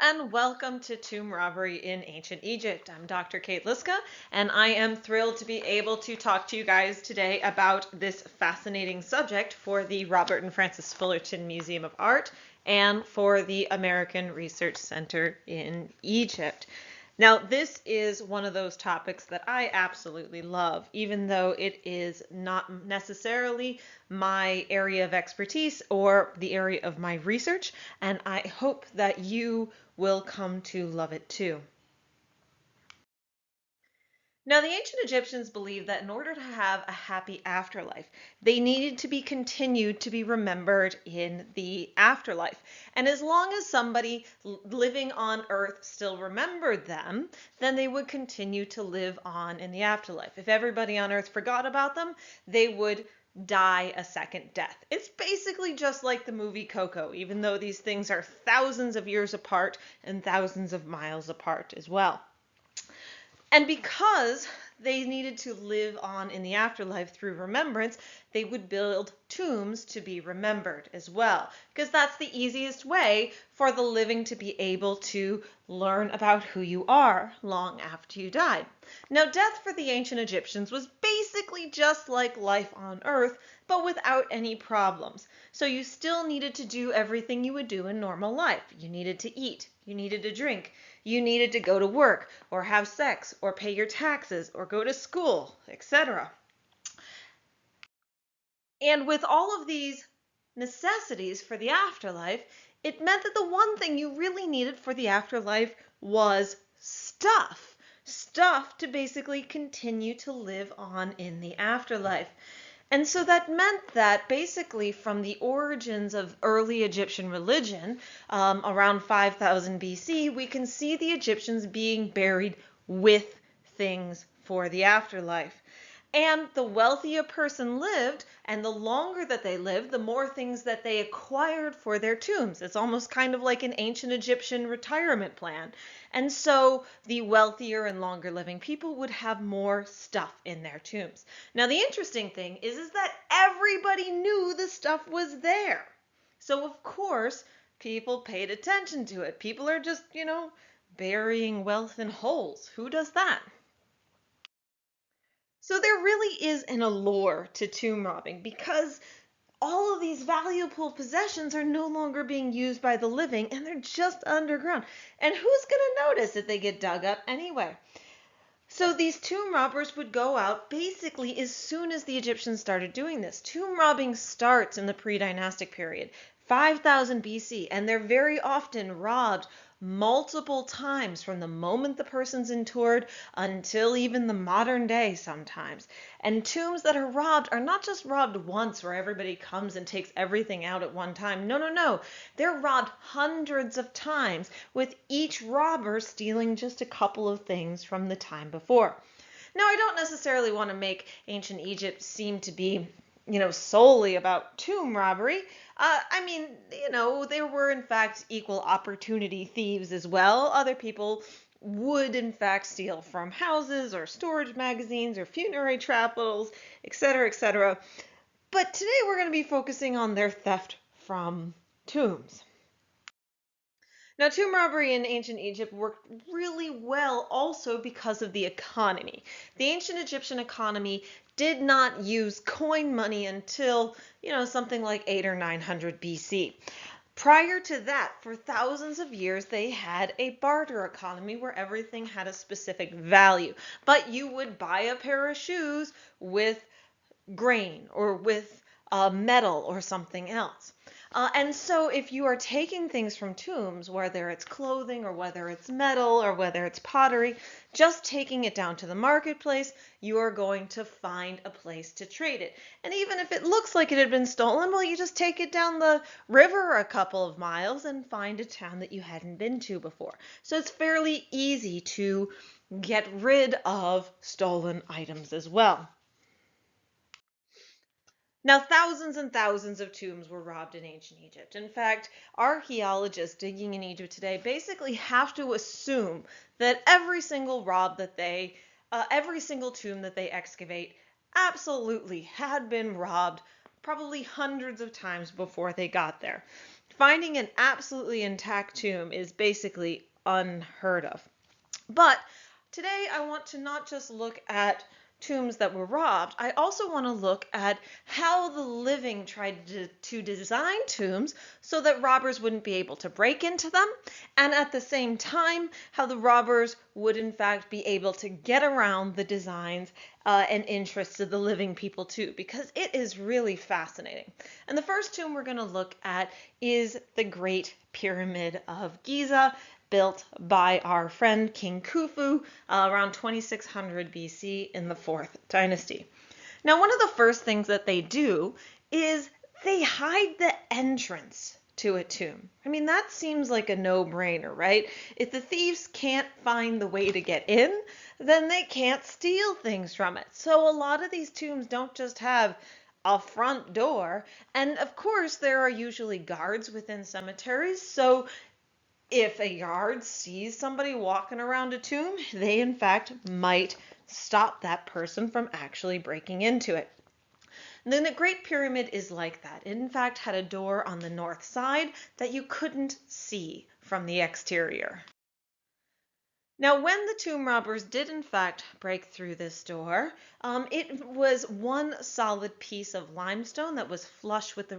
and welcome to Tomb Robbery in Ancient Egypt. I'm Dr. Kate Liszka, and I am thrilled to be able to talk to you guys today about this fascinating subject for the Robert and Frances Fullerton Museum of Art and for the American Research Center in Egypt. Now, this is one of those topics that I absolutely love, even though it is not necessarily my area of expertise or the area of my research, and I hope that you will come to love it too. Now, the ancient Egyptians believed that in order to have a happy afterlife, they needed to be continued to be remembered in the afterlife. And as long as somebody living on earth still remembered them, then they would continue to live on in the afterlife. If everybody on earth forgot about them, they would die a second death. It's basically just like the movie Coco, even though these things are thousands of years apart and thousands of miles apart as well. And because they needed to live on in the afterlife through remembrance, they would build tombs to be remembered as well, because that's the easiest way for the living to be able to learn about who you are long after you died. Now, death for the ancient Egyptians was basically just like life on Earth, but without any problems. So you still needed to do everything you would do in normal life. You needed to eat, you needed to drink, you needed to go to work or have sex or pay your taxes or go to school, etc. And with all of these necessities for the afterlife, it meant that the one thing you really needed for the afterlife was stuff. Stuff to basically continue to live on in the afterlife. And so that meant that basically from the origins of early Egyptian religion, around 5000 BC, we can see the Egyptians being buried with things for the afterlife. And the wealthier a person lived, and the longer that they lived, the more things that they acquired for their tombs. It's almost kind of like an ancient Egyptian retirement plan. And so the wealthier and longer living people would have more stuff in their tombs. Now, the interesting thing is that everybody knew the stuff was there. So, of course, people paid attention to it. People are just, burying wealth in holes. Who does that? So there really is an allure to tomb robbing because all of these valuable possessions are no longer being used by the living and they're just underground. And who's going to notice if they get dug up anyway? So these tomb robbers would go out basically as soon as the Egyptians started doing this. Tomb robbing starts in the pre-dynastic period, 5000 BC, and they're very often robbed multiple times from the moment the person's interred until even the modern day sometimes. And tombs that are robbed are not just robbed once where everybody comes and takes everything out at one time. No. They're robbed hundreds of times, with each robber stealing just a couple of things from the time before. Now, I don't necessarily want to make ancient Egypt seem to be solely about tomb robbery. There were in fact equal opportunity thieves as well. Other people would in fact steal from houses or storage magazines or funerary chapels, etc., etc. But today we're going to be focusing on their theft from tombs. Now, tomb robbery in ancient Egypt worked really well also because of the economy. The ancient Egyptian economy did not use coin money until, something like 800 or 900 BC. Prior to that, for thousands of years, they had a barter economy where everything had a specific value. But you would buy a pair of shoes with grain or with metal or something else. And so if you are taking things from tombs, whether it's clothing or whether it's metal or whether it's pottery, just taking it down to the marketplace, you are going to find a place to trade it. And even if it looks like it had been stolen, well, you just take it down the river a couple of miles and find a town that you hadn't been to before. So it's fairly easy to get rid of stolen items as well. Now, thousands and thousands of tombs were robbed in ancient Egypt. In fact, archaeologists digging in Egypt today basically have to assume that every single tomb that they excavate absolutely had been robbed probably hundreds of times before they got there. finding an absolutely intact tomb is basically unheard of. But today I want to not just look at tombs that were robbed, I also want to look at how the living tried to design tombs so that robbers wouldn't be able to break into them, and at the same time, how the robbers would in fact be able to get around the designs and interests of the living people too, because it is really fascinating. And the first tomb we're going to look at is the Great Pyramid of Giza, built by our friend King Khufu around 2600 BC in the 4th dynasty. Now, one of the first things that they do is they hide the entrance to a tomb. I mean, that seems like a no-brainer, right? If the thieves can't find the way to get in, then they can't steal things from it. So a lot of these tombs don't just have a front door, and of course there are usually guards within cemeteries, so if a guard sees somebody walking around a tomb, they in fact might stop that person from actually breaking into it. And then the Great Pyramid is like that. It in fact had a door on the north side that you couldn't see from the exterior. Now, when the tomb robbers did in fact break through this door, it was one solid piece of limestone that was flush with the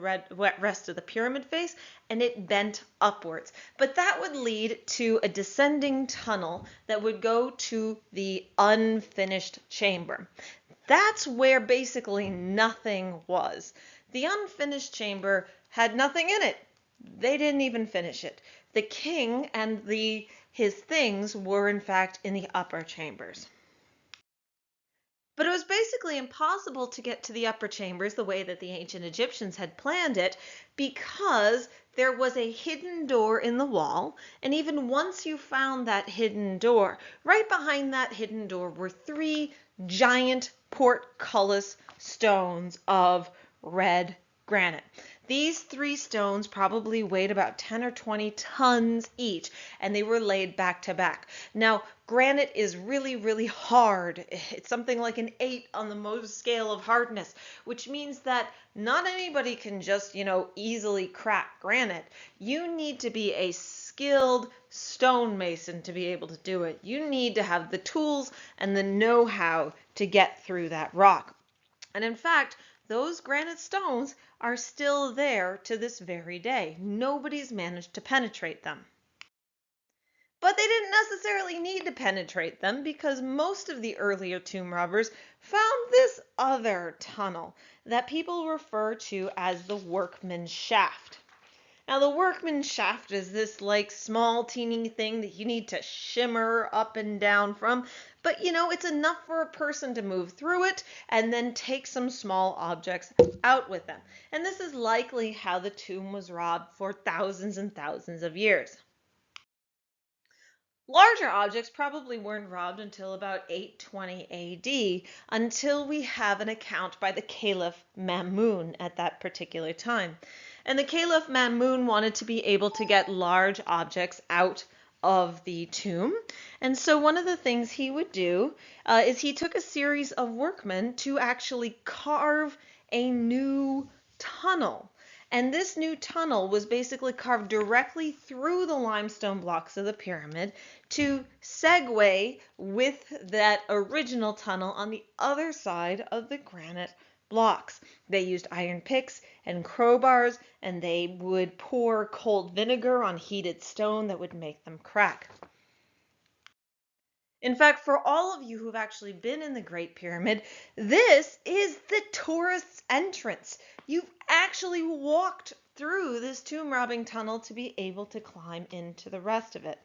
rest of the pyramid face, and it bent upwards. But that would lead to a descending tunnel that would go to the unfinished chamber. That's where basically nothing was. The unfinished chamber had nothing in it. They didn't even finish it. The king and his things were in fact in the upper chambers. But it was basically impossible to get to the upper chambers the way that the ancient Egyptians had planned it, because there was a hidden door in the wall, and even once you found that hidden door, right behind that hidden door were 3 giant portcullis stones of red granite. These 3 stones probably weighed about 10 or 20 tons each, and they were laid back to back. Now, granite is really, really hard. It's something like an 8 on the Mohs scale of hardness, which means that not anybody can just, easily crack granite. You need to be a skilled stonemason to be able to do it. You need to have the tools and the know-how to get through that rock. And in fact, those granite stones are still there to this very day. Nobody's managed to penetrate them. But they didn't necessarily need to penetrate them, because most of the earlier tomb robbers found this other tunnel that people refer to as the Workmen Shaft. Now, the Workmen Shaft is this small teeny thing that you need to shimmer up and down from, but it's enough for a person to move through it and then take some small objects out with them. And this is likely how the tomb was robbed for thousands and thousands of years. Larger objects probably weren't robbed until about 820 AD, until we have an account by the Caliph Mamun at that particular time. And the Caliph Mamun wanted to be able to get large objects out of the tomb. And so one of the things he would do is he took a series of workmen to actually carve a new tunnel. And this new tunnel was basically carved directly through the limestone blocks of the pyramid to segue with that original tunnel on the other side of the granite blocks. They used iron picks and crowbars, and they would pour cold vinegar on heated stone that would make them crack. In fact, for all of you who've actually been in the Great Pyramid, this is the tourist's entrance. You've actually walked through this tomb robbing tunnel to be able to climb into the rest of it.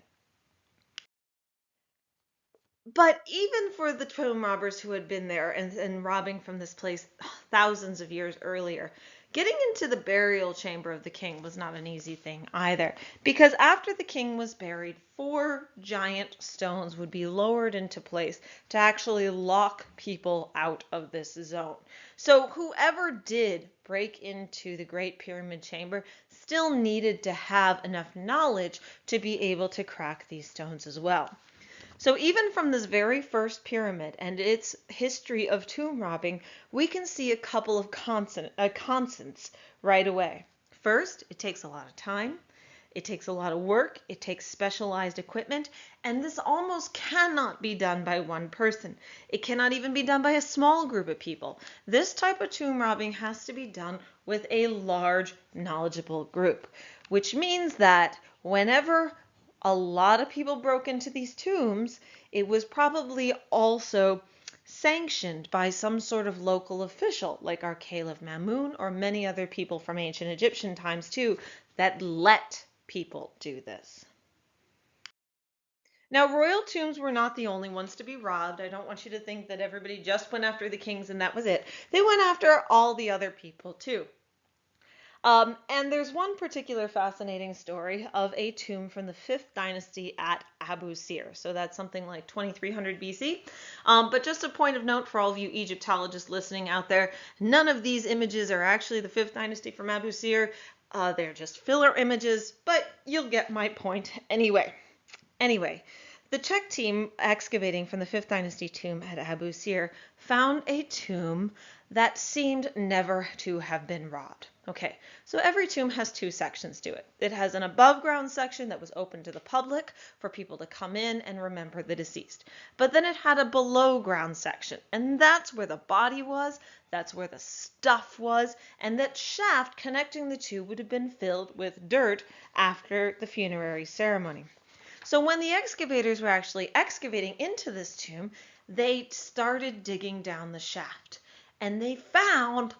But even for the tomb robbers who had been there and robbing from this place thousands of years earlier, getting into the burial chamber of the king was not an easy thing either, because after the king was buried, 4 giant stones would be lowered into place to actually lock people out of this zone. So whoever did break into the Great Pyramid chamber still needed to have enough knowledge to be able to crack these stones as well. So even from this very first pyramid and its history of tomb robbing, we can see a couple of constants right away. First, it takes a lot of time. It takes a lot of work. It takes specialized equipment. And this almost cannot be done by one person. It cannot even be done by a small group of people. This type of tomb robbing has to be done with a large, knowledgeable group, which means that whenever a lot of people broke into these tombs, it was probably also sanctioned by some sort of local official, like our Caliph Mamun or many other people from ancient Egyptian times too, that let people do this. Now, royal tombs were not the only ones to be robbed. I don't want you to think that everybody just went after the kings and that was it. They went after all the other people too. And there's one particular fascinating story of a tomb from the 5th dynasty at Abu Seer. So that's something like 2300 BC. But just a point of note for all of you Egyptologists listening out there, none of these images are actually the 5th dynasty from Abu Seer. They're just filler images, but you'll get my point anyway. Anyway, the Czech team excavating from the 5th dynasty tomb at Abu Seer found a tomb that seemed never to have been robbed. Okay, so every tomb has two sections to it. It has an above ground section that was open to the public for people to come in and remember the deceased. But then it had a below ground section, and that's where the body was, that's where the stuff was, and that shaft connecting the two would have been filled with dirt after the funerary ceremony. So when the excavators were actually excavating into this tomb, they started digging down the shaft, and they found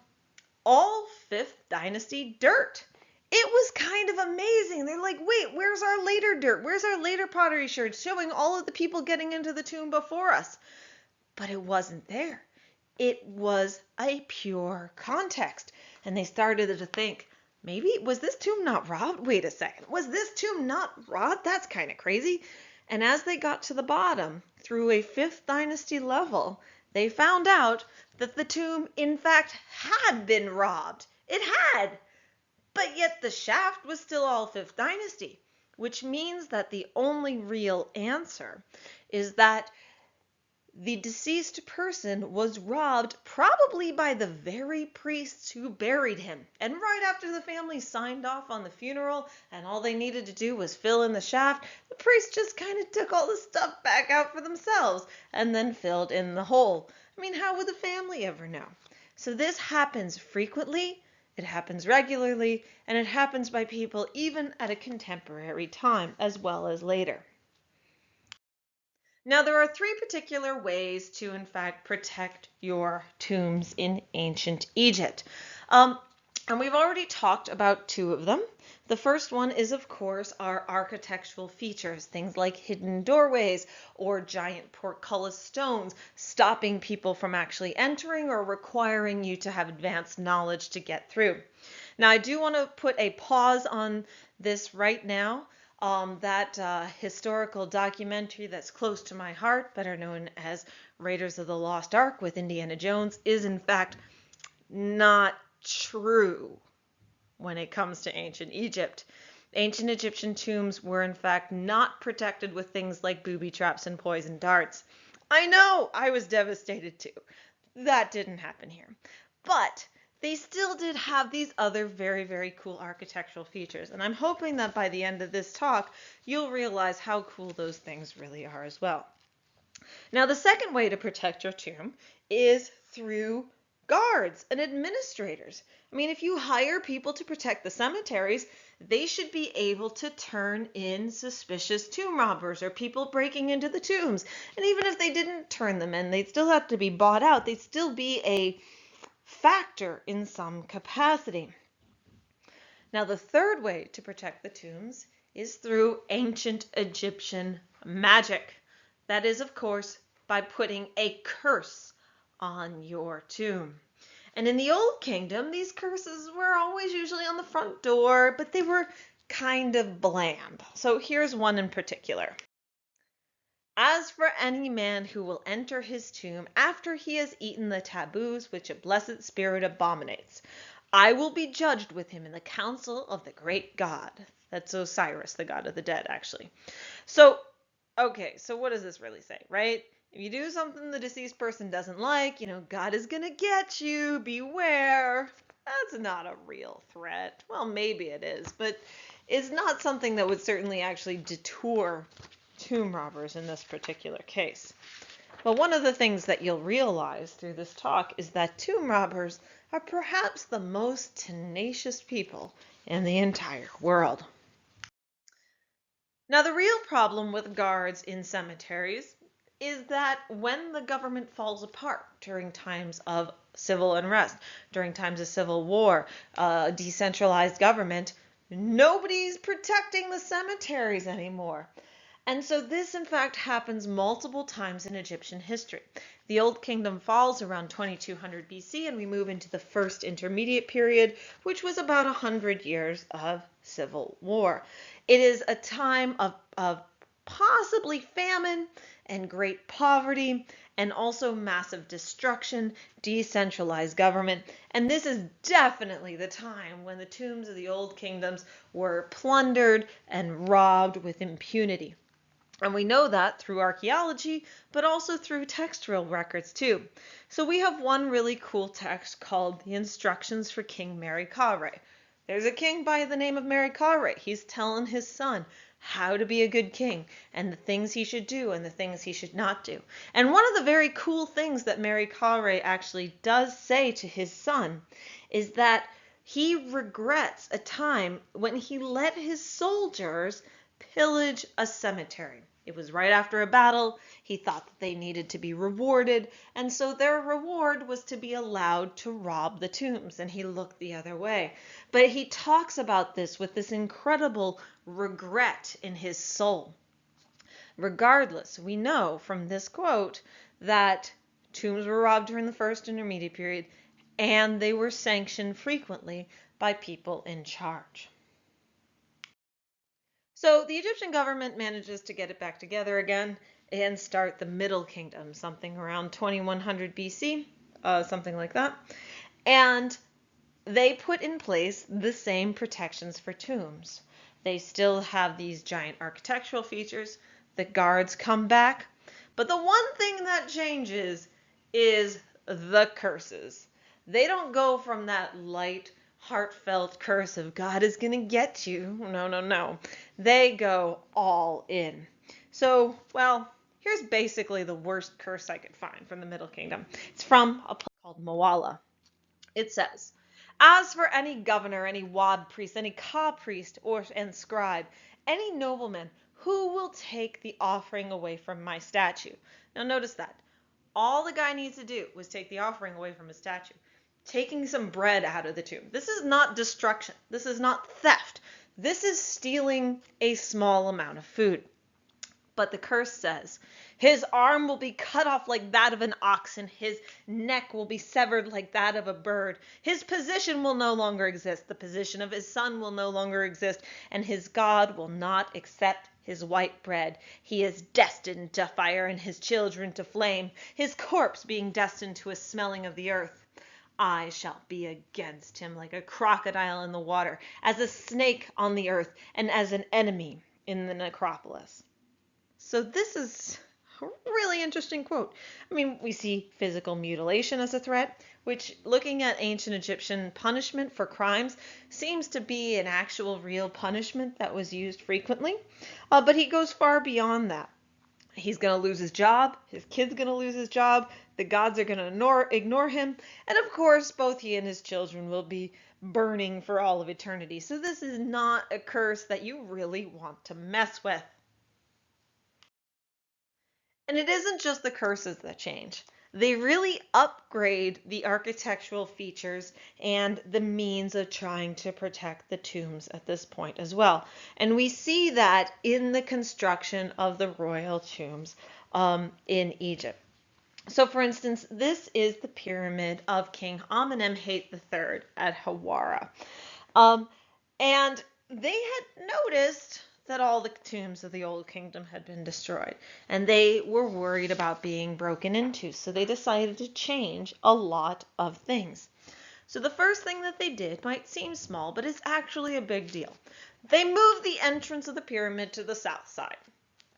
all 5th dynasty dirt. It was kind of amazing. They're like, wait, where's our later dirt? Where's our later pottery sherds showing all of the people getting into the tomb before us? But it wasn't there. It was a pure context. And they started to think, maybe, was this tomb not robbed? Wait a second. Was this tomb not robbed? That's kind of crazy. And as they got to the bottom, through a 5th dynasty level, they found out that the tomb, in fact, had been robbed. It had. But yet the shaft was still all 5th dynasty, which means that the only real answer is that the deceased person was robbed probably by the very priests who buried him. And right after the family signed off on the funeral and all they needed to do was fill in the shaft, the priest just kind of took all the stuff back out for themselves and then filled in the hole. I mean, how would the family ever know? So this happens frequently, it happens regularly, and it happens by people even at a contemporary time as well as later. Now, there are 3 particular ways to, in fact, protect your tombs in ancient Egypt. And we've already talked about 2 of them. The first one is, of course, our architectural features, things like hidden doorways or giant portcullis stones, stopping people from actually entering or requiring you to have advanced knowledge to get through. Now, I do want to put a pause on this right now. That historical documentary that's close to my heart, better known as Raiders of the Lost Ark with Indiana Jones, is in fact not true when it comes to ancient Egypt. Ancient Egyptian tombs were in fact not protected with things like booby traps and poison darts. I know, I was devastated too. That didn't happen here. But they still did have these other very, very cool architectural features. And I'm hoping that by the end of this talk, you'll realize how cool those things really are as well. Now, the second way to protect your tomb is through guards and administrators. I mean, if you hire people to protect the cemeteries, they should be able to turn in suspicious tomb robbers or people breaking into the tombs. And even if they didn't turn them in, they'd still have to be bought out. They'd still be a factor in some capacity. Now, the third way to protect the tombs is through ancient Egyptian magic. That is, of course, by putting a curse on your tomb. And in the Old Kingdom, these curses were always usually on the front door, but they were kind of bland. So here's one in particular. As for any man who will enter his tomb after he has eaten the taboos which a blessed spirit abominates, I will be judged with him in the council of the great God. That's Osiris, the god of the dead, actually. So, okay, so what does this really say, right? If you do something the deceased person doesn't like, God is going to get you, beware. that's not a real threat. Well, maybe it is, but it's not something that would certainly actually deter tomb robbers in this particular case. But one of the things that you'll realize through this talk is that tomb robbers are perhaps the most tenacious people in the entire world. Now, the real problem with guards in cemeteries is that when the government falls apart during times of civil unrest, during times of civil war, decentralized government, nobody's protecting the cemeteries anymore. And so this, in fact, happens multiple times in Egyptian history. The Old Kingdom falls around 2200 BC, and we move into the first intermediate period, which was about 100 years of civil war. It is a time of possibly famine and great poverty, and also massive destruction, decentralized government. And this is definitely the time when the tombs of the Old Kingdoms were plundered and robbed with impunity. And we know that through archaeology, but also through textual records too. So we have one really cool text called the Instructions for King Merikare. There's a king by the name of Merikare. He's telling his son how to be a good king and the things he should do and the things he should not do. And one of the very cool things that Merikare actually does say to his son is that he regrets a time when he let his soldiers pillage a cemetery. It was right after a battle. He thought that they needed to be rewarded, and so their reward was to be allowed to rob the tombs, and he looked the other way. But he talks about this with this incredible regret in his soul. Regardless, we know from this quote that tombs were robbed during the first intermediate period, and they were sanctioned frequently by people in charge. So the Egyptian government manages to get it back together again and start the Middle Kingdom, something around 2100 BC, something like that. And they put in place the same protections for tombs. They still have these giant architectural features. The guards come back. But the one thing that changes is the curses. They don't go from that light, heartfelt curse of God is going to get you. No. They go all in. So, well, here's basically the worst curse I could find from the Middle Kingdom. It's from a place called Moala. It says, as for any governor, any wad priest, any ka priest and scribe, any nobleman who will take the offering away from my statue. Now notice that. All the guy needs to do was take the offering away from his statue. Taking some bread out of the tomb. This is not destruction. This is not theft. This is stealing a small amount of food. But the curse says, his arm will be cut off like that of an ox, and his neck will be severed like that of a bird. His position will no longer exist. The position of his son will no longer exist, and his God will not accept his white bread. He is destined to fire, and his children to flame, his corpse being destined to a smelling of the earth. I shall be against him like a crocodile in the water, as a snake on the earth, and as an enemy in the necropolis. So this is a really interesting quote. I mean, we see physical mutilation as a threat, which, looking at ancient Egyptian punishment for crimes, seems to be an actual real punishment that was used frequently. But he goes far beyond that. He's going to lose his job. His kid's going to lose his job. The gods are going to ignore him. And of course, both he and his children will be burning for all of eternity. So this is not a curse that you really want to mess with. And it isn't just the curses that change. They really upgrade the architectural features and the means of trying to protect the tombs at this point as well. And we see that in the construction of the royal tombs in Egypt. So for instance, this is the pyramid of King Amenemhat III at Hawara. And they had noticed that all the tombs of the Old Kingdom had been destroyed, and they were worried about being broken into, so they decided to change a lot of things. So the first thing that they did might seem small, but it's actually a big deal. They moved the entrance of the pyramid to the south side.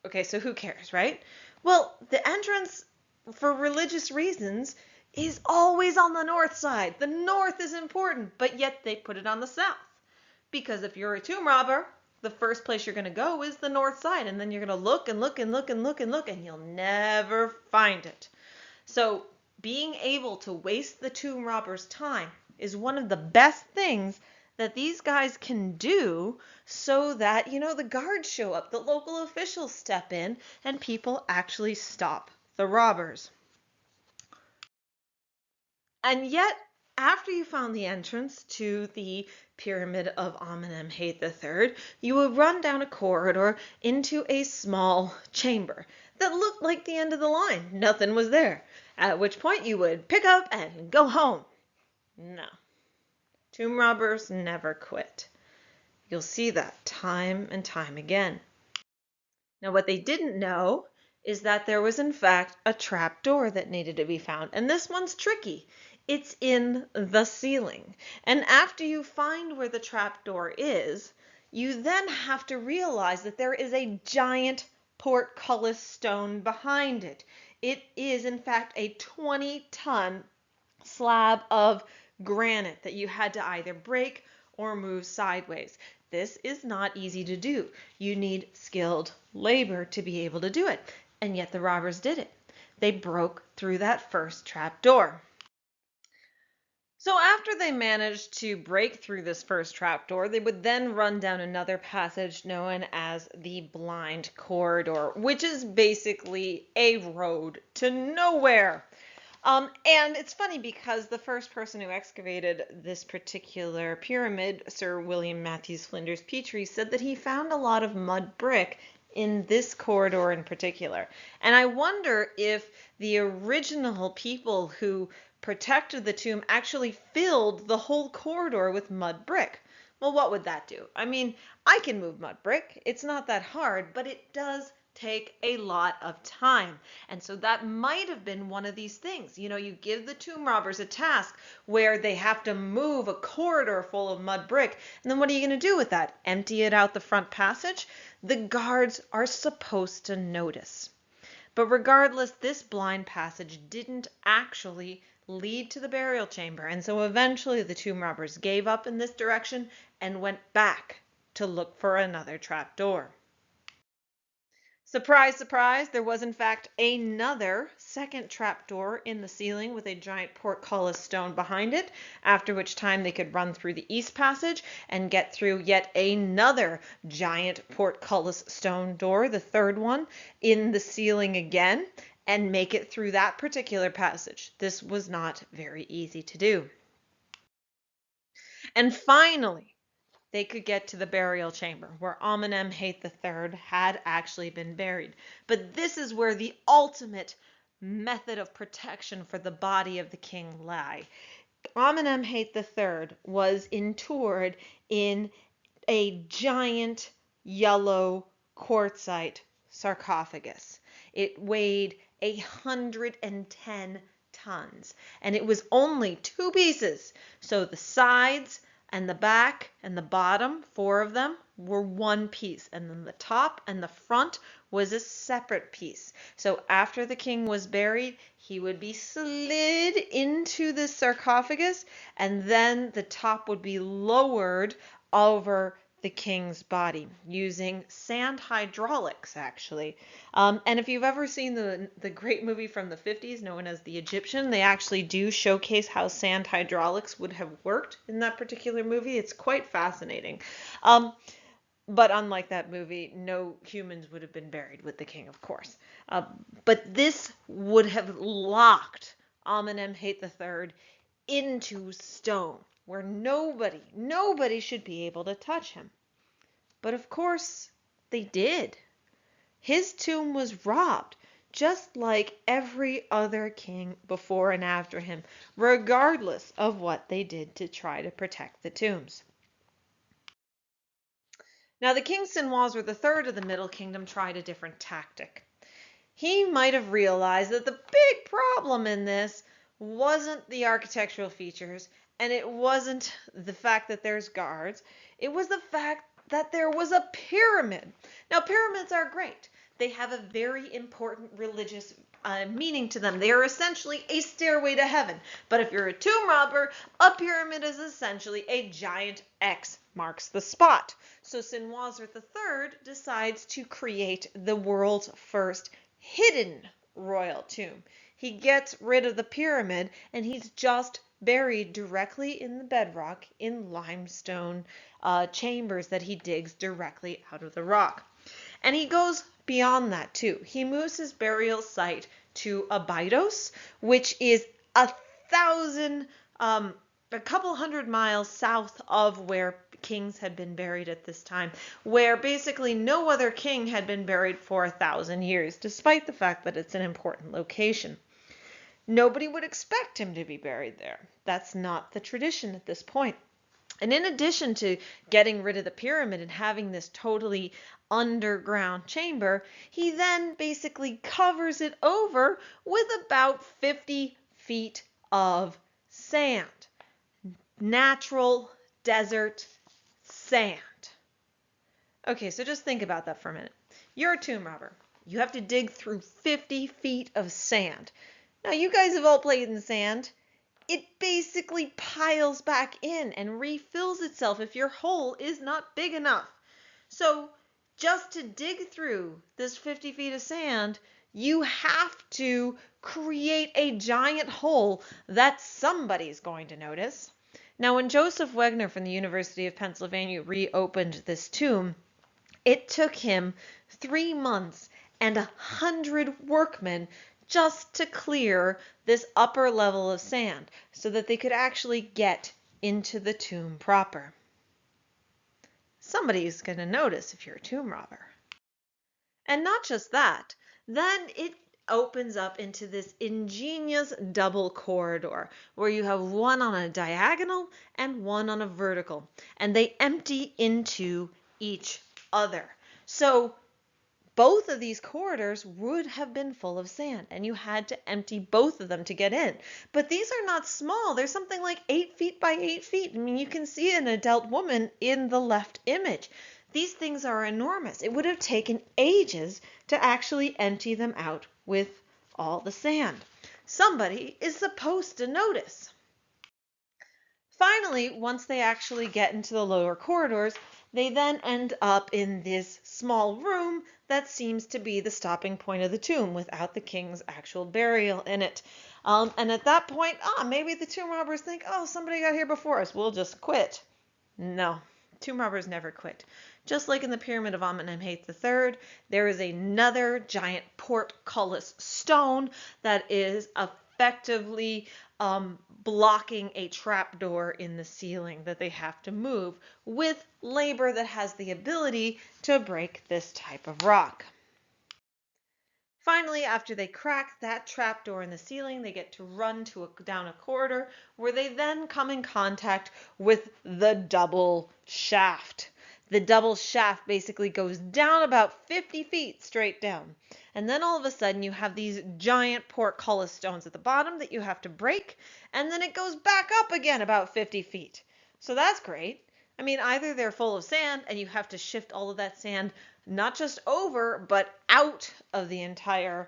Okay, so who cares, right? Well, the entrance, for religious reasons, is always on the north side. The north is important, but yet they put it on the south. Because if you're a tomb robber, the first place you're going to go is the north side, and then you're going to look and look and look and look and look, and you'll never find it. So being able to waste the tomb robber's time is one of the best things that these guys can do, so that, the guards show up, the local officials step in, and people actually stop the robbers. And yet, after you found the entrance to the pyramid of Amenemhate III, you would run down a corridor into a small chamber that looked like the end of the line. Nothing was there. At which point you would pick up and go home. No. Tomb robbers never quit. You'll see that time and time again. Now, what they didn't know is that there was, in fact, a trapdoor that needed to be found. And this one's tricky. It's in the ceiling. And after you find where the trapdoor is, you then have to realize that there is a giant portcullis stone behind it. It is, in fact, a 20-ton slab of granite that you had to either break or move sideways. This is not easy to do. You need skilled labor to be able to do it. And yet the robbers did it. They broke through that first trapdoor. So after they managed to break through this first trapdoor, they would then run down another passage known as the Blind Corridor, which is basically a road to nowhere. And it's funny because the first person who excavated this particular pyramid, Sir William Matthews Flinders Petrie, said that he found a lot of mud brick in this corridor in particular. And I wonder if the original people who protected the tomb actually filled the whole corridor with mud brick. Well, what would that do? I mean, I can move mud brick. It's not that hard, but it does take a lot of time. And so that might have been one of these things. You give the tomb robbers a task where they have to move a corridor full of mud brick. And then what are you going to do with that? Empty it out the front passage? The guards are supposed to notice. But regardless, this blind passage didn't actually lead to the burial chamber. And so eventually the tomb robbers gave up in this direction and went back to look for another trapdoor. Surprise, surprise, there was in fact another second trapdoor in the ceiling with a giant portcullis stone behind it, after which time they could run through the east passage and get through yet another giant portcullis stone door, the third one, in the ceiling again, and make it through that particular passage. This was not very easy to do. And finally, they could get to the burial chamber where Amenemhate III had actually been buried. But this is where the ultimate method of protection for the body of the king lay. Amenemhate III was interred in a giant yellow quartzite sarcophagus. It weighed 110 tons, and it was only two pieces. So the sides and the back and the bottom, 4 of them, were one piece. And then the top and the front was a separate piece. So after the king was buried, he would be slid into the sarcophagus, and then the top would be lowered over the king's body using sand hydraulics, actually. And if you've ever seen the great movie from the 50s known as The Egyptian, they actually do showcase how sand hydraulics would have worked in that particular movie. It's quite fascinating. But unlike that movie, no humans would have been buried with the king, of course. But this would have locked Amenemhate III into stone, where nobody should be able to touch him. But of course, they did. His tomb was robbed, just like every other king before and after him, regardless of what they did to try to protect the tombs. Now, the King Sinwazir III of the Middle Kingdom tried a different tactic. He might have realized that the big problem in this wasn't the architectural features, and it wasn't the fact that there's guards. It was the fact that there was a pyramid. Now, pyramids are great. They have a very important religious meaning to them. They are essentially a stairway to heaven. But if you're a tomb robber, a pyramid is essentially a giant X marks the spot. So Senwosret III decides to create the world's first hidden royal tomb. He gets rid of the pyramid, and he's just buried directly in the bedrock in limestone chambers that he digs directly out of the rock. And he goes beyond that too. He moves his burial site to Abydos, which is a couple hundred miles south of where kings had been buried at this time, where basically no other king had been buried for 1,000 years, despite the fact that it's an important location. Nobody would expect him to be buried there. That's not the tradition at this point. And in addition to getting rid of the pyramid and having this totally underground chamber, he then basically covers it over with about 50 feet of sand. Natural desert sand. Okay, so just think about that for a minute. You're a tomb robber. You have to dig through 50 feet of sand. Now, you guys have all played in sand. It basically piles back in and refills itself if your hole is not big enough. So just to dig through this 50 feet of sand, you have to create a giant hole that somebody's going to notice. Now, when Joseph Wegner from the University of Pennsylvania reopened this tomb, it took him 3 months and 100 workmen just to clear this upper level of sand so that they could actually get into the tomb proper. Somebody's going to notice if you're a tomb robber. And not just that, then it opens up into this ingenious double corridor where you have one on a diagonal and one on a vertical, and they empty into each other. So both of these corridors would have been full of sand, and you had to empty both of them to get in. But these are not small. They're something like 8 feet by 8 feet. I mean, you can see an adult woman in the left image. These things are enormous. It would have taken ages to actually empty them out with all the sand. Somebody is supposed to notice. Finally, once they actually get into the lower corridors, they then end up in this small room that seems to be the stopping point of the tomb without the king's actual burial in it. And at that point, maybe the tomb robbers think, somebody got here before us, we'll just quit. No, tomb robbers never quit. Just like in the Pyramid of Amenemhat III, there is another giant portcullis stone that is effectively blocking a trapdoor in the ceiling that they have to move with labor that has the ability to break this type of rock. Finally, after they crack that trapdoor in the ceiling, they get to run down a corridor where they then come in contact with the double shaft. The double shaft basically goes down about 50 feet straight down. And then all of a sudden you have these giant portcullis stones at the bottom that you have to break. And then it goes back up again about 50 feet. So that's great. I mean, either they're full of sand and you have to shift all of that sand not just over, but out of the entire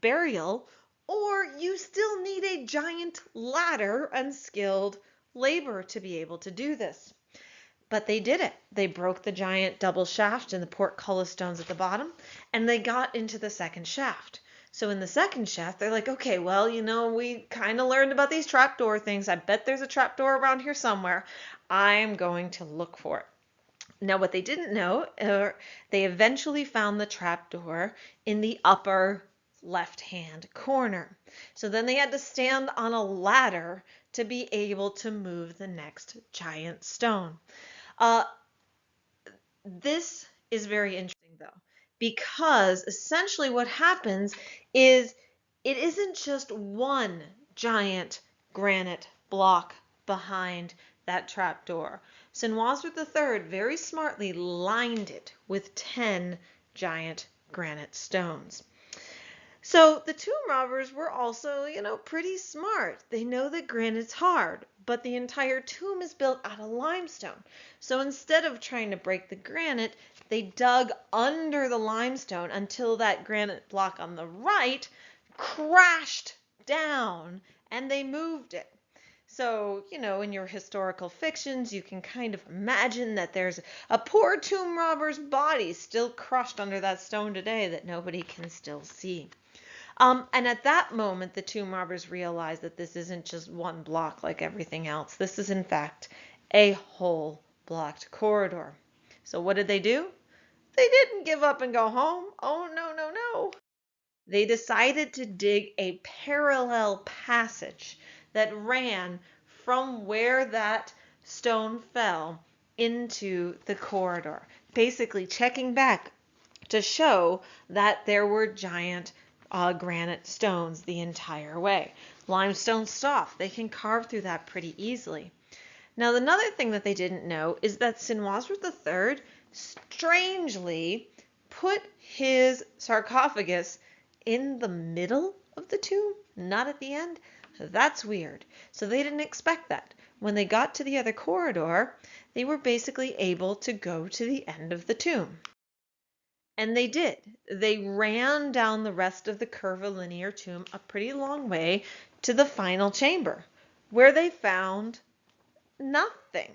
burial, or you still need a giant ladder and skilled labor to be able to do this. But they did it. They broke the giant double shaft and the portcullis stones at the bottom, and they got into the second shaft. So in the second shaft, they're like, okay, well, we kind of learned about these trapdoor things. I bet there's a trapdoor around here somewhere. I'm going to look for it. Now, what they didn't know, they eventually found the trapdoor in the upper left-hand corner. So then they had to stand on a ladder to be able to move the next giant stone. This is very interesting, though, because essentially what happens is it isn't just one giant granite block behind that trapdoor. Senwosret III very smartly lined it with 10 giant granite stones. So the tomb robbers were also, pretty smart. They know that granite's hard, but the entire tomb is built out of limestone. So instead of trying to break the granite, they dug under the limestone until that granite block on the right crashed down and they moved it. So, in your historical fictions, you can kind of imagine that there's a poor tomb robber's body still crushed under that stone today that nobody can still see. And at that moment, the tomb robbers realized that this isn't just one block like everything else. This is, in fact, a whole blocked corridor. So what did they do? They didn't give up and go home. Oh, no, no, no. They decided to dig a parallel passage that ran from where that stone fell into the corridor, basically checking back to show that there were giant granite stones the entire way. Limestone soft, they can carve through that pretty easily. Now, another thing that they didn't know is that Senwosret III strangely put his sarcophagus in the middle of the tomb, not at the end. That's weird. So they didn't expect that. When they got to the other corridor, they were basically able to go to the end of the tomb. And they did. They ran down the rest of the curvilinear tomb a pretty long way to the final chamber, where they found nothing.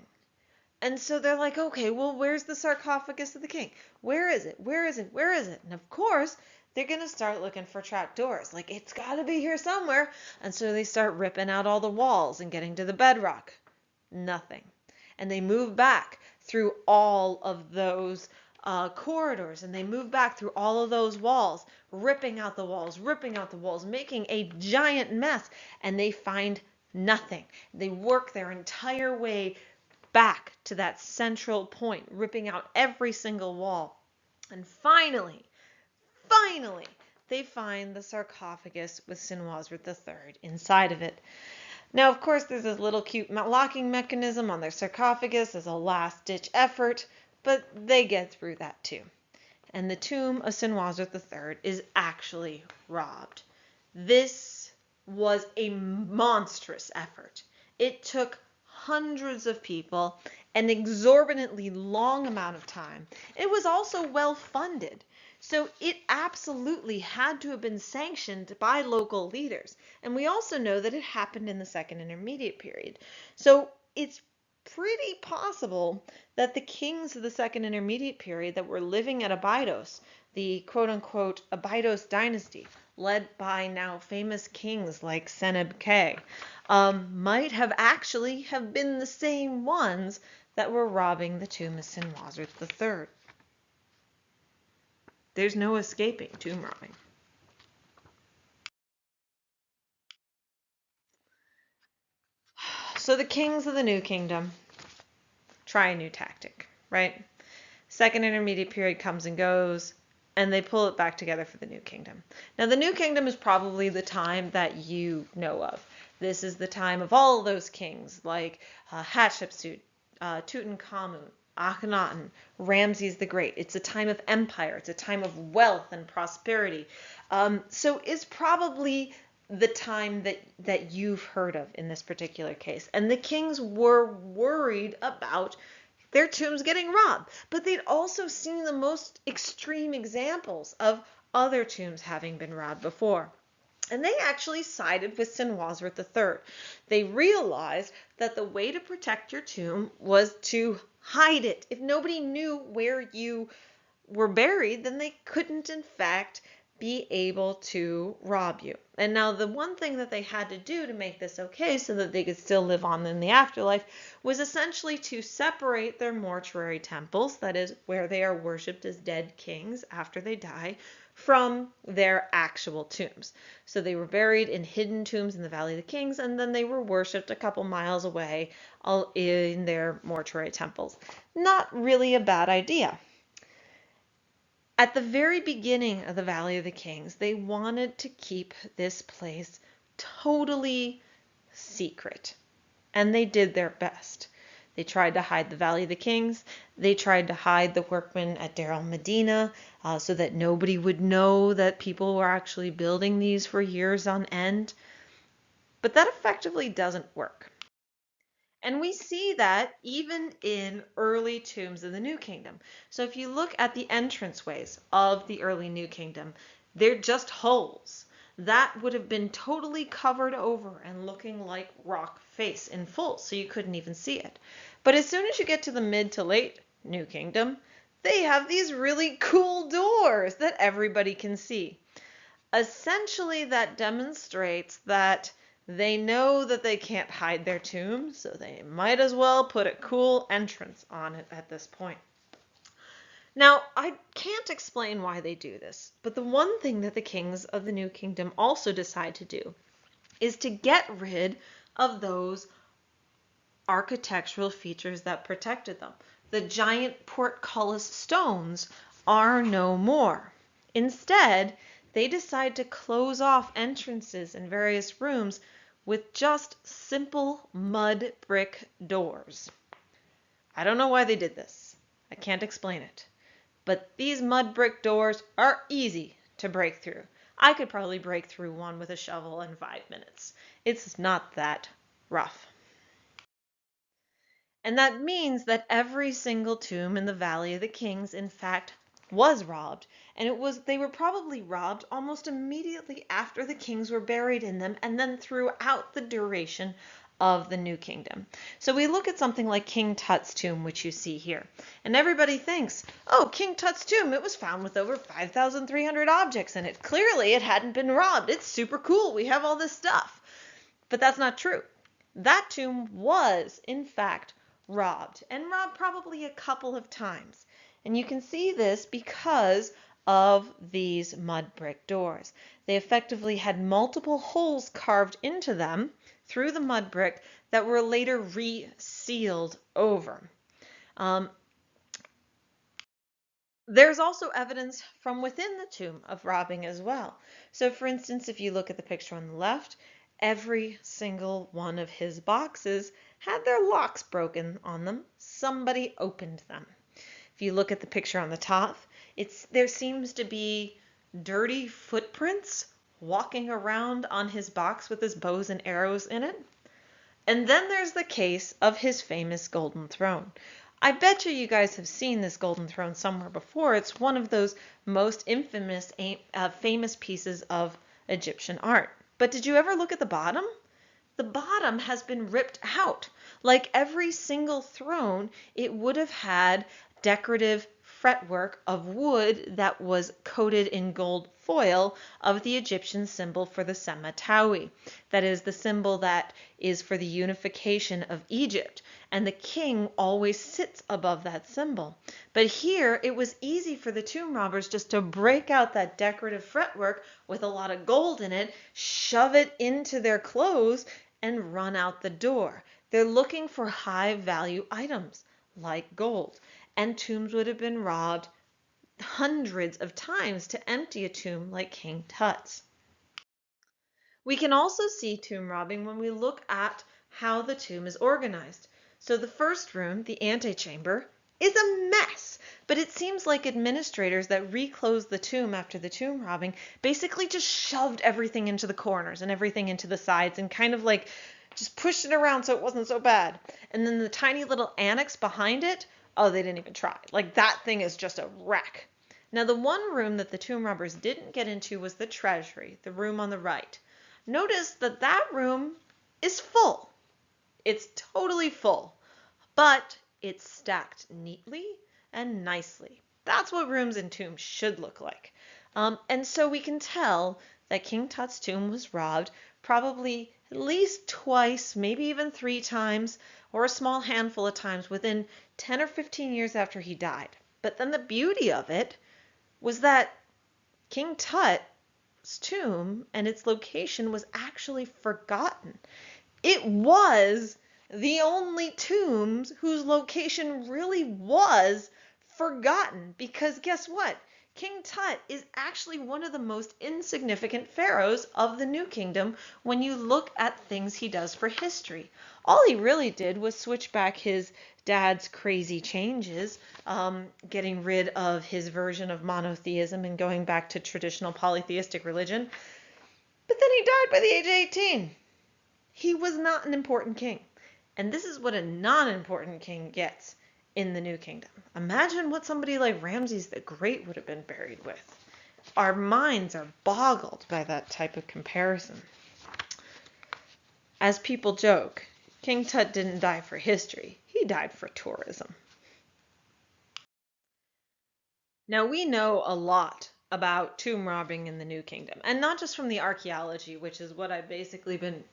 And so they're like, okay, well, where's the sarcophagus of the king? Where is it? Where is it? Where is it? And of course, they're going to start looking for trapdoors. Like, it's got to be here somewhere. And so they start ripping out all the walls and getting to the bedrock. Nothing. And they move back through all of those corridors, and they move back through all of those walls, ripping out the walls, making a giant mess, and they find nothing. They work their entire way back to that central point, ripping out every single wall. And finally, they find the sarcophagus with Senwosret III inside of it. Now, of course, there's this little cute locking mechanism on their sarcophagus as a last-ditch effort, but they get through that too. And the tomb of Senwosret III is actually robbed. This was a monstrous effort. It took hundreds of people, an exorbitantly long amount of time. It was also well funded. So it absolutely had to have been sanctioned by local leaders. And we also know that it happened in the Second Intermediate Period. So it's pretty possible that the kings of the Second Intermediate Period that were living at Abydos, the quote-unquote Abydos dynasty, led by now famous kings like Seneb-K, might have actually have been the same ones that were robbing the tomb of Senwosret III. There's no escaping tomb robbing. So the kings of the New Kingdom try a new tactic, right? Second Intermediate Period comes and goes, and they pull it back together for the New Kingdom. Now, the New Kingdom is probably the time that you know of. This is the time of all those kings, like Hatshepsut, Tutankhamun, Akhenaten, Ramses the Great. It's a time of empire. It's a time of wealth and prosperity. So it's probably the time that you've heard of in this particular case. And the kings were worried about their tombs getting robbed. But they'd also seen the most extreme examples of other tombs having been robbed before. And they actually sided with Senwosret III. They realized that the way to protect your tomb was to hide it. If nobody knew where you were buried, then they couldn't, in fact, be able to rob you. And now the one thing that they had to do to make this okay so that they could still live on in the afterlife was essentially to separate their mortuary temples, that is, where they are worshipped as dead kings after they die, from their actual tombs. So they were buried in hidden tombs in the Valley of the Kings, and then they were worshipped a couple miles away in their mortuary temples. Not really a bad idea. At the very beginning of the Valley of the Kings, they wanted to keep this place totally secret, and they did their best. They tried to hide the Valley of the Kings. They tried to hide the workmen at Deir el-Medina so that nobody would know that people were actually building these for years on end. But that effectively doesn't work. And we see that even in early tombs of the New Kingdom. So if you look at the entranceways of the early New Kingdom, they're just holes. that would have been totally covered over and looking like rock face in full, so you couldn't even see it. But as soon as you get to the mid to late New Kingdom, they have these really cool doors that everybody can see. Essentially, that demonstrates that they know that they can't hide their tomb, so they might as well put a cool entrance on it at this point. Now, I can't explain why they do this, but the one thing that the kings of the New Kingdom also decide to do is to get rid of those architectural features that protected them. The giant portcullis stones are no more. Instead, they decide to close off entrances in various rooms with just simple mud brick doors. I don't know why they did this. I can't explain it. But these mud brick doors are easy to break through. I could probably break through one with a shovel in 5 minutes. It's not that rough. And that means that every single tomb in the Valley of the Kings, in fact, was robbed. And they were probably robbed almost immediately after the kings were buried in them, and then throughout the duration of the New Kingdom. So we look at something like King Tut's tomb, which you see here. And everybody thinks, oh, King Tut's tomb, it was found with over 5,300 objects in it. Clearly, it hadn't been robbed. It's super cool. We have all this stuff. But that's not true. That tomb was, in fact, robbed, and robbed probably a couple of times. And you can see this because of these mud brick doors. They effectively had multiple holes carved into them through the mud brick that were later resealed over. There's also evidence from within the tomb of robbing as well. So for instance, if you look at the picture on the left, every single one of his boxes had their locks broken on them. Somebody opened them. If you look at the picture on the top, there seems to be dirty footprints walking around on his box with his bows and arrows in it. And then there's the case of his famous golden throne. I bet you guys have seen this golden throne somewhere before. It's one of those most infamous, famous pieces of Egyptian art. But did you ever look at the bottom? The bottom has been ripped out. Like every single throne, it would have had decorative fretwork of wood that was coated in gold foil of the Egyptian symbol for the Sematawi. That is the symbol that is for the unification of Egypt. And the king always sits above that symbol. But here, it was easy for the tomb robbers just to break out that decorative fretwork with a lot of gold in it, shove it into their clothes, and run out the door. They're looking for high-value items like gold. And tombs would have been robbed hundreds of times to empty a tomb like King Tut's. We can also see tomb robbing when we look at how the tomb is organized. So the first room, the antechamber, is a mess, but it seems like administrators that reclosed the tomb after the tomb robbing basically just shoved everything into the corners and everything into the sides and kind of like just pushed it around so it wasn't so bad. And then the tiny little annex behind it, oh, they didn't even try. Like that thing is just a wreck. Now the one room that the tomb robbers didn't get into was the treasury, the room on the right. Notice that that room is full. It's totally full, but it's stacked neatly and nicely. That's what rooms in tombs should look like. And so we can tell that King Tut's tomb was robbed probably at least twice, maybe even 3 times, or a small handful of times within 10 or 15 years after he died. But then the beauty of it was that King Tut's tomb and its location was actually forgotten. It was the only tombs whose location really was forgotten, because guess what? King Tut is actually one of the most insignificant pharaohs of the New Kingdom when you look at things he does for history. All he really did was switch back his dad's crazy changes, getting rid of his version of monotheism and going back to traditional polytheistic religion. But then he died by the age of 18. He was not an important king. And this is what a non-important king gets in the New Kingdom. Imagine what somebody like Ramses the Great would have been buried with. our minds are boggled by that type of comparison. As people joke, King Tut didn't die for history, he died for tourism. Now we know a lot about tomb robbing in the New Kingdom, and not just from the archaeology, which is what I've basically been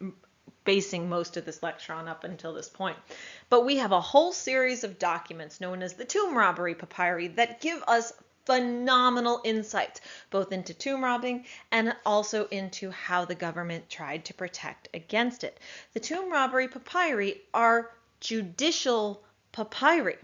basing most of this lecture on up until this point. But we have a whole series of documents known as the tomb robbery papyri that give us phenomenal insights, both into tomb robbing and also into how the government tried to protect against it. The tomb robbery papyri are judicial papyri.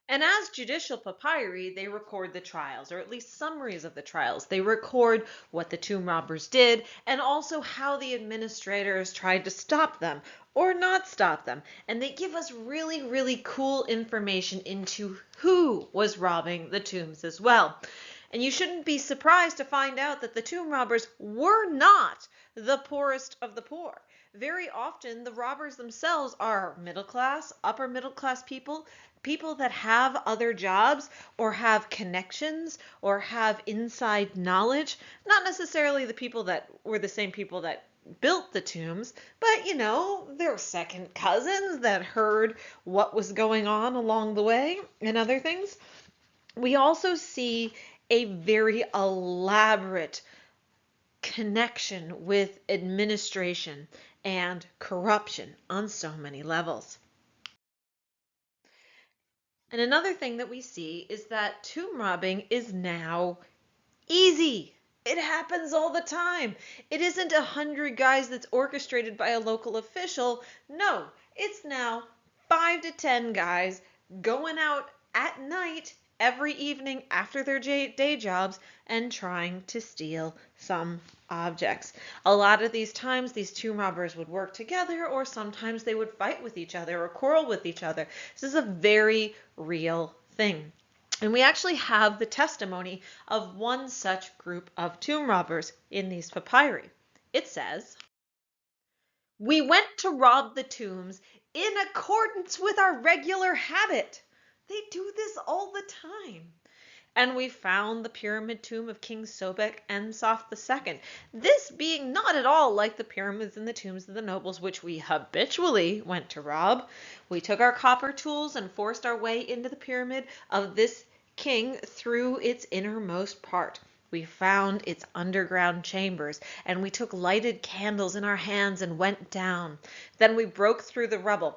And as judicial papyri, they record the trials, or at least summaries of the trials. They record what the tomb robbers did, and also how the administrators tried to stop them, or not stop them. And they give us really, really cool information into who was robbing the tombs as well. And you shouldn't be surprised to find out that the tomb robbers were not the poorest of the poor. Very often, the robbers themselves are middle class, upper middle class people, people that have other jobs or have connections or have inside knowledge, not necessarily the people that were the same people that built the tombs, but their second cousins that heard what was going on along the way and other things. We also see a very elaborate connection with administration and corruption on so many levels. And another thing that we see is that tomb robbing is now easy. It happens all the time. It isn't 100 guys that's orchestrated by a local official. No, it's now 5 to 10 guys going out at night every evening after their day jobs and trying to steal some objects. A lot of these times, these tomb robbers would work together, or sometimes they would fight with each other or quarrel with each other. This is a very real thing. And we actually have the testimony of one such group of tomb robbers in these papyri. It says, "We went to rob the tombs in accordance with our regular habit." They do this all the time. "And we found the pyramid tomb of King Sobek and Soph II. This being not at all like the pyramids and the tombs of the nobles which we habitually went to rob. We took our copper tools and forced our way into the pyramid of this king through its innermost part. We found its underground chambers, and we took lighted candles in our hands and went down. Then we broke through the rubble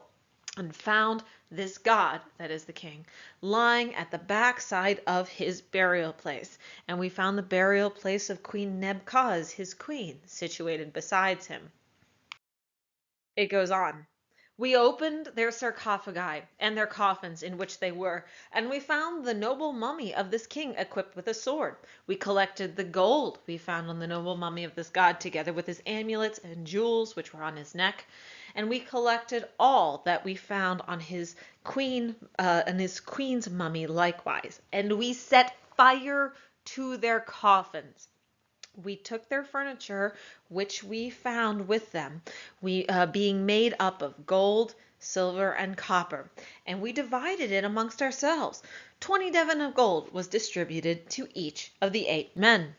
and found this god," that is the king, "lying at the back side of his burial place. And we found the burial place of Queen Nebkaz, his queen, situated beside him." It goes on. "We opened their sarcophagi and their coffins in which they were, and we found the noble mummy of this king equipped with a sword. We collected the gold we found on the noble mummy of this god, together with his amulets and jewels which were on his neck. And we collected all that we found on his queen and his queen's mummy likewise. And we set fire to their coffins. We took their furniture, which we found with them, being made up of gold, silver, and copper, and we divided it amongst ourselves. 20 devon of gold was distributed to each of the 8 men."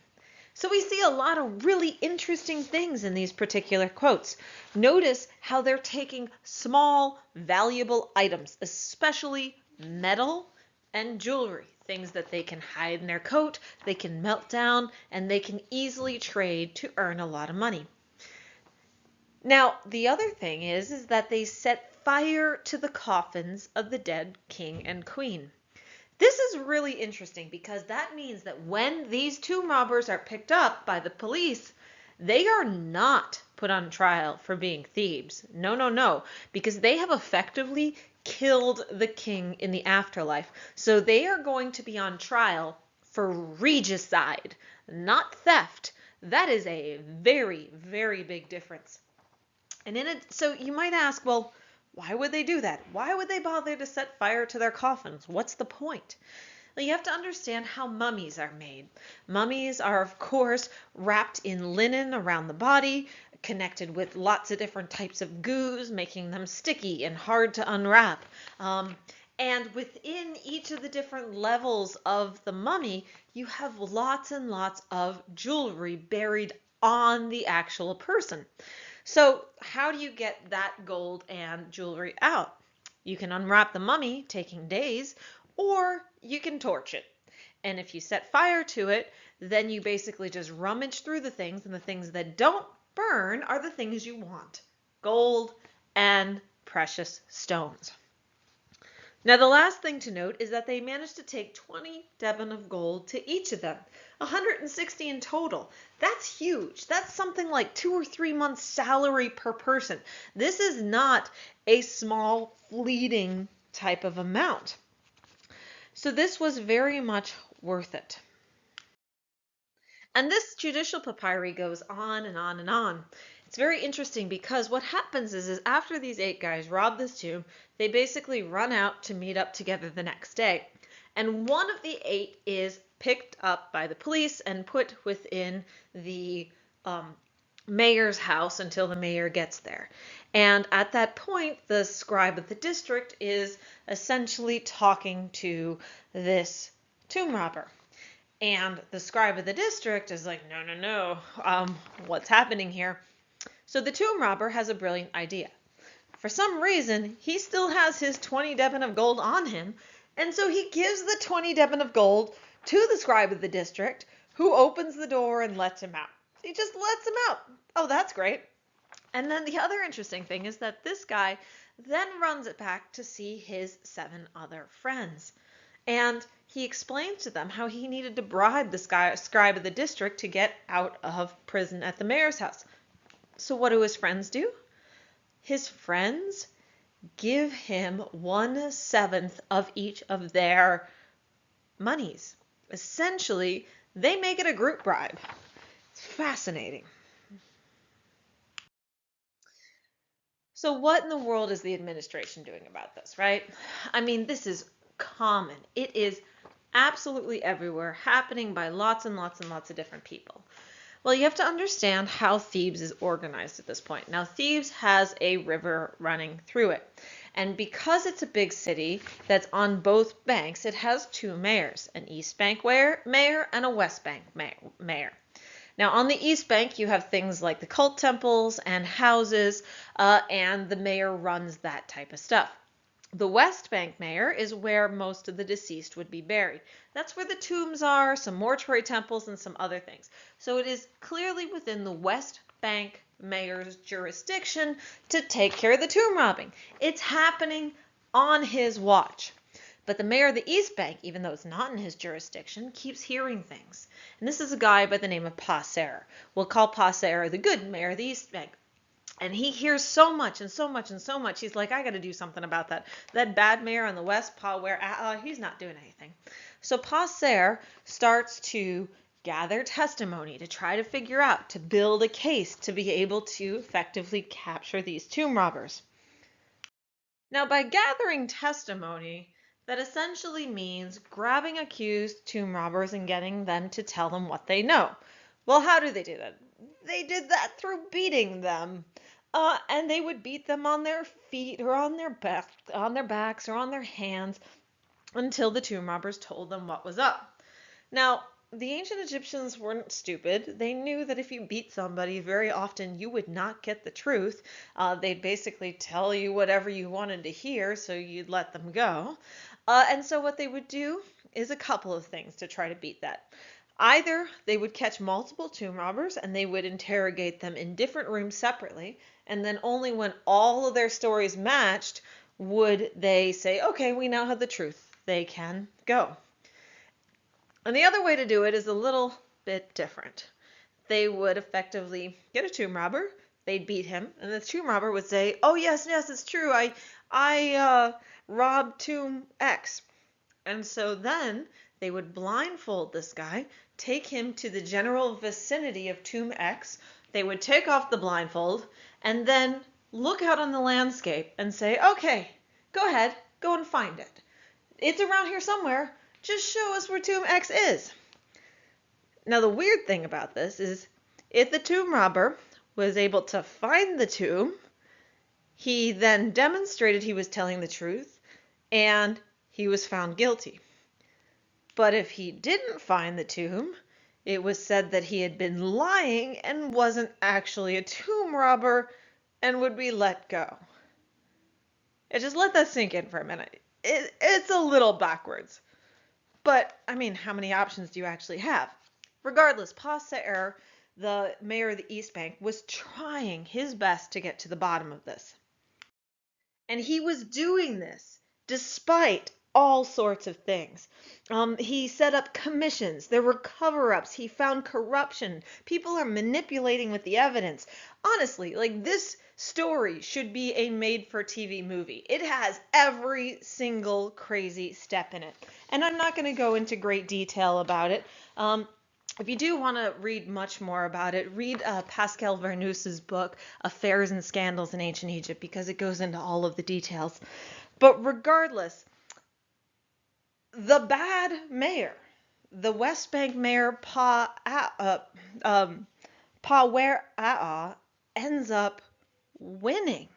So we see a lot of really interesting things in these particular quotes. Notice how they're taking small, valuable items, especially metal and jewelry, things that they can hide in their coat, they can melt down, and they can easily trade to earn a lot of money. Now, the other thing is that they set fire to the coffins of the dead king and queen. This is really interesting because that means that when these tomb robbers are picked up by the police, they are not put on trial for being thieves. No, no, no, because they have effectively killed the king in the afterlife. So they are going to be on trial for regicide, not theft. That is a very, very big difference. And so you might ask, well, why would they do that? Why would they bother to set fire to their coffins? What's the point? Well, you have to understand how mummies are made. Mummies are, of course, wrapped in linen around the body, connected with lots of different types of goos, making them sticky and hard to unwrap. And within each of the different levels of the mummy, you have lots and lots of jewelry buried on the actual person. So how do you get that gold and jewelry out? You can unwrap the mummy, taking days, or you can torch it. And if you set fire to it, then you basically just rummage through the things, and the things that don't burn are the things you want: gold and precious stones. Now, the last thing to note is that they managed to take 20 Devon of gold to each of them, 160 in total. That's huge. That's something like 2 or 3 months' salary per person. This is not a small, fleeting type of amount. So this was very much worth it. And this judicial papyri goes on and on and on. It's very interesting because what happens is after these 8 guys rob this tomb, they basically run out to meet up together the next day. And one of the 8 is picked up by the police and put within the mayor's house until the mayor gets there. And at that point, the scribe of the district is essentially talking to this tomb robber. And the scribe of the district is like, no, what's happening here? So the tomb robber has a brilliant idea. For some reason, he still has his 20 Devon of gold on him, and so he gives the 20 Devon of gold to the scribe of the district, who opens the door and lets him out. He just lets him out. Oh, that's great. And then the other interesting thing is that this guy then runs it back to see his 7 other friends. And he explains to them how he needed to bribe the scribe of the district to get out of prison at the mayor's house. So what do his friends do? His friends give him 1/7 of each of their monies. Essentially, they make it a group bribe. It's fascinating. So what in the world is the administration doing about this, right? I mean, this is common. It is absolutely everywhere, happening by lots and lots and lots of different people. Well, you have to understand how Thebes is organized at this point. Now, Thebes has a river running through it. And because it's a big city that's on both banks, it has 2 mayors, an East Bank mayor and a West Bank mayor. Now, on the East Bank, you have things like the cult temples and houses, and the mayor runs that type of stuff. The West Bank mayor is where most of the deceased would be buried. That's where the tombs are, some mortuary temples, and some other things. So it is clearly within the West Bank mayor's jurisdiction to take care of the tomb robbing. It's happening on his watch. But the mayor of the East Bank, even though it's not in his jurisdiction, keeps hearing things. And this is a guy by the name of Persevere. We'll call Persevere the good mayor of the East Bank. And he hears so much and so much and so much. He's like, I got to do something about that. That bad mayor on the West, he's not doing anything. So Persevere starts to gather testimony to try to figure out, to build a case to be able to effectively capture these tomb robbers. Now, by gathering testimony, that essentially means grabbing accused tomb robbers and getting them to tell them what they know. Well, how do they do that? They did that through beating them. And they would beat them on their feet or on their backs or on their hands until the tomb robbers told them what was up. Now, the ancient Egyptians weren't stupid. They knew that if you beat somebody, very often you would not get the truth. They'd basically tell you whatever you wanted to hear, so you'd let them go. And so what they would do is a couple of things to try to beat that. Either they would catch multiple tomb robbers and they would interrogate them in different rooms separately, and then only when all of their stories matched would they say, okay, we now have the truth. They can go. And the other way to do it is a little bit different. They would effectively get a tomb robber, they'd beat him, and the tomb robber would say, oh yes, it's true, I robbed tomb X. And so then they would blindfold this guy, take him to the general vicinity of tomb X, they would take off the blindfold, and then look out on the landscape and say, okay, go ahead, go and find it. It's around here somewhere. Just show us where tomb X is. Now, the weird thing about this is if the tomb robber was able to find the tomb, he then demonstrated he was telling the truth, and he was found guilty. But if he didn't find the tomb, it was said that he had been lying and wasn't actually a tomb robber and would be let go. And just let that sink in for a minute. It's a little backwards. But, I mean, how many options do you actually have? Regardless, Seer, the mayor of the East Bank, was trying his best to get to the bottom of this. And he was doing this despite all sorts of things. He set up commissions. There were cover-ups. He found corruption. People are manipulating with the evidence. Honestly, like, this story should be a made-for-TV movie. It has every single crazy step in it. And I'm not going to go into great detail about it. If you do want to read much more about it, read Pascal Vernous's book, Affairs and Scandals in Ancient Egypt, because it goes into all of the details. But regardless, the bad mayor, the West Bank mayor, Pawer ends up winning.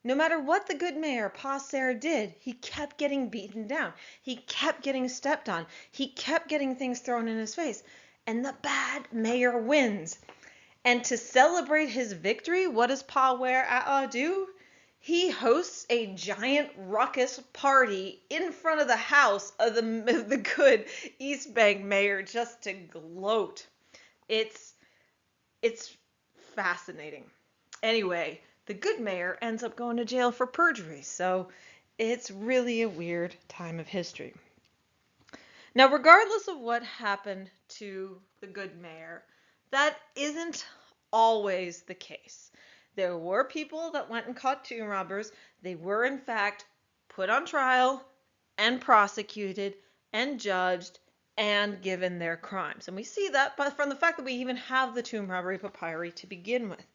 No matter what the good mayor, Seer, did, he kept getting beaten down. He kept getting stepped on. He kept getting things thrown in his face. And the bad mayor wins. And to celebrate his victory, what does Pawer do? He hosts a giant ruckus party in front of the house of the good East Bank mayor just to gloat. It's fascinating. Anyway, the good mayor ends up going to jail for perjury, so it's really a weird time of history. Now, regardless of what happened to the good mayor, that isn't always the case. There were people that went and caught tomb robbers. They were, in fact, put on trial and prosecuted and judged and given their crimes. And we see that from the fact that we even have the tomb robbery papyri to begin with.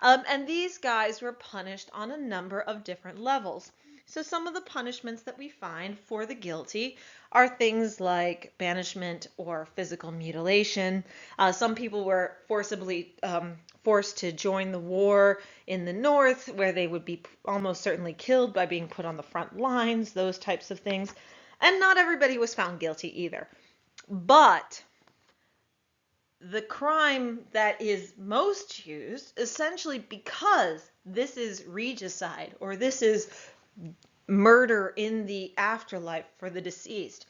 And these guys were punished on a number of different levels. So some of the punishments that we find for the guilty are things like banishment or physical mutilation. Some people were forced to join the war in the north, where they would be almost certainly killed by being put on the front lines, those types of things. And not everybody was found guilty either. But the crime that is most used, essentially because this is regicide, or this is murder in the afterlife for the deceased,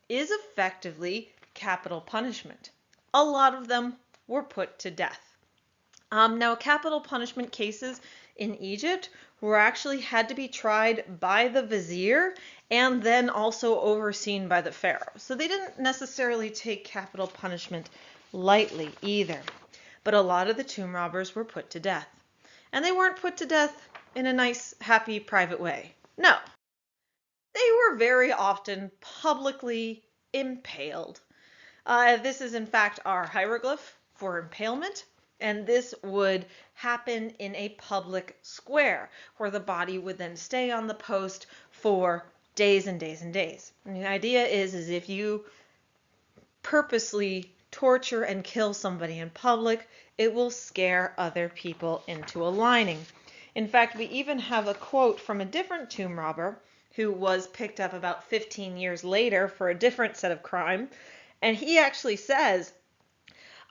is effectively capital punishment. A lot of them were put to death. Now, capital punishment cases in Egypt were actually had to be tried by the vizier and then also overseen by the pharaoh. So they didn't necessarily take capital punishment lightly either. But a lot of the tomb robbers were put to death. And they weren't put to death in a nice, happy, private way. No. They were very often publicly impaled. This is, in fact, our hieroglyph for impalement. And this would happen in a public square, where the body would then stay on the post for days and days and days. And the idea is if you purposely torture and kill somebody in public, it will scare other people into aligning. In fact, we even have a quote from a different tomb robber who was picked up about 15 years later for a different set of crime. And he actually says,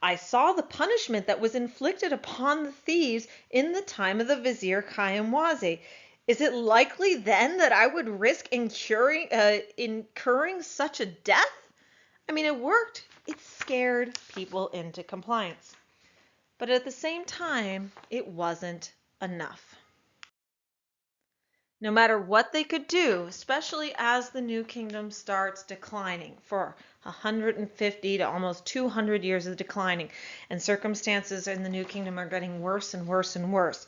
"I saw the punishment that was inflicted upon the thieves in the time of the Vizier Kayamwaze. Is it likely then that I would risk incurring such a death?" I mean, it worked. It scared people into compliance. But at the same time, it wasn't enough. No matter what they could do, especially as the New Kingdom starts declining for 150 to almost 200 years of declining, and circumstances in the New Kingdom are getting worse and worse and worse,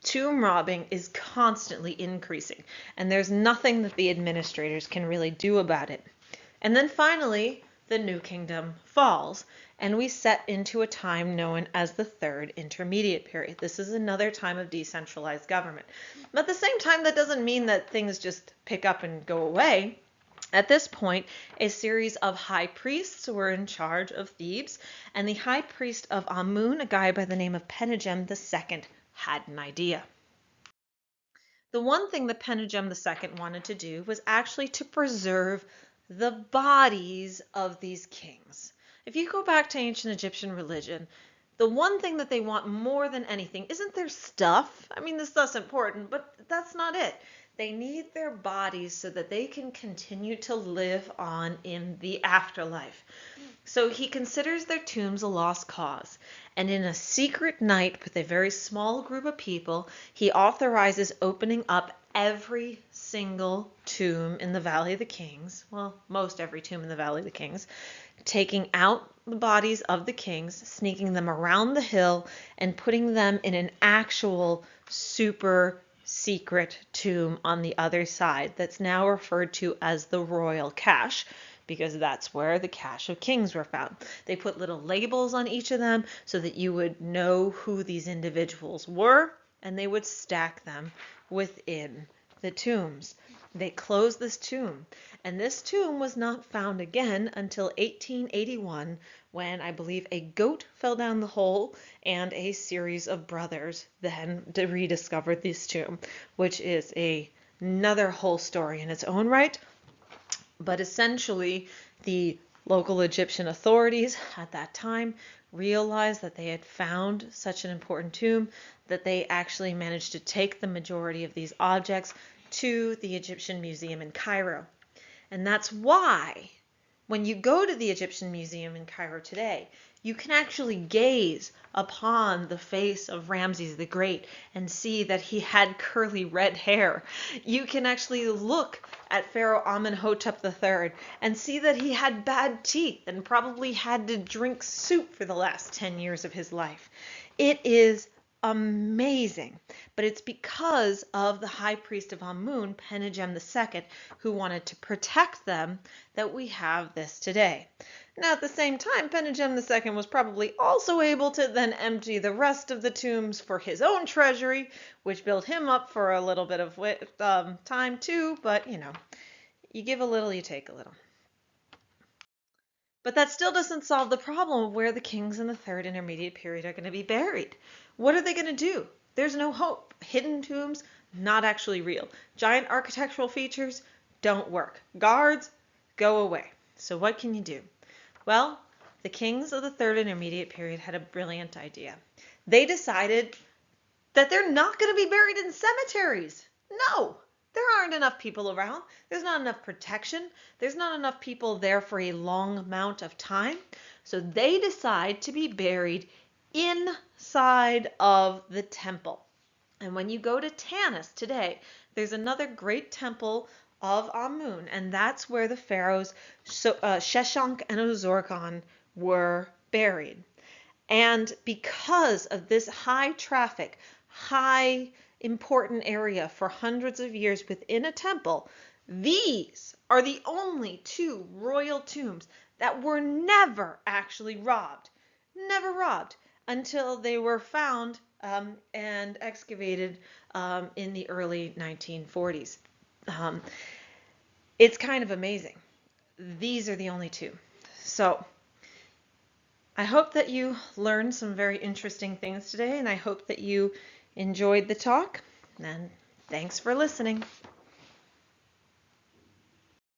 tomb robbing is constantly increasing, and there's nothing that the administrators can really do about it. And then finally, the New Kingdom falls, and we set into a time known as the Third Intermediate Period. This is another time of decentralized government. But at the same time, that doesn't mean that things just pick up and go away. At this point, a series of high priests were in charge of Thebes, and the high priest of Amun, a guy by the name of Penegem II, had an idea. the one thing that Penegem II wanted to do was actually to preserve the bodies of these kings. If you go back to ancient Egyptian religion, the one thing that they want more than anything isn't their stuff. I mean, this stuff's important, but that's not it. They need their bodies so that they can continue to live on in the afterlife. So he considers their tombs a lost cause, and in a secret night with a very small group of people, he authorizes opening up every single tomb in the Valley of the Kings, well, most every tomb in the Valley of the Kings, taking out the bodies of the kings, sneaking them around the hill, and putting them in an actual super secret tomb on the other side that's now referred to as the royal cache, because that's where the cache of kings were found. They put little labels on each of them so that you would know who these individuals were, and they would stack them within the tombs. They closed this tomb, and this tomb was not found again until 1881, when I believe a goat fell down the hole and a series of brothers then rediscovered this tomb, which is another whole story in its own right. But essentially, the local Egyptian authorities at that time realized that they had found such an important tomb that they actually managed to take the majority of these objects to the Egyptian Museum in Cairo. And that's why when you go to the Egyptian Museum in Cairo today, you can actually gaze upon the face of Ramses the Great and see that he had curly red hair. You can actually look at Pharaoh Amenhotep III and see that he had bad teeth and probably had to drink soup for the last 10 years of his life. It is amazing, but it's because of the high priest of Amun, Penegem II, who wanted to protect them, that we have this today. Now, at the same time, Penegem II was probably also able to then empty the rest of the tombs for his own treasury, which built him up for a little bit of time too, but you know, you give a little, you take a little. But that still doesn't solve the problem of where the kings in the third intermediate period are going to be buried. What are they going to do? There's no hope. Hidden tombs, not actually real. Giant architectural features, don't work. Guards, go away. So what can you do? Well, the kings of the third intermediate period had a brilliant idea. They decided that they're not going to be buried in cemeteries. No! There aren't enough people around. There's not enough protection. There's not enough people there for a long amount of time. So they decide to be buried inside of the temple. And when you go to Tanis today, there's another great temple of Amun, and that's where the pharaohs Sheshonq and Uzorkon were buried. And because of this high traffic, high important area for hundreds of years within a temple, these are the only two royal tombs that were never actually robbed. Never robbed until they were found and excavated in the early 1940s. It's kind of amazing. These are the only two. So I hope that you learned some very interesting things today, and I hope that you enjoyed the talk, and thanks for listening.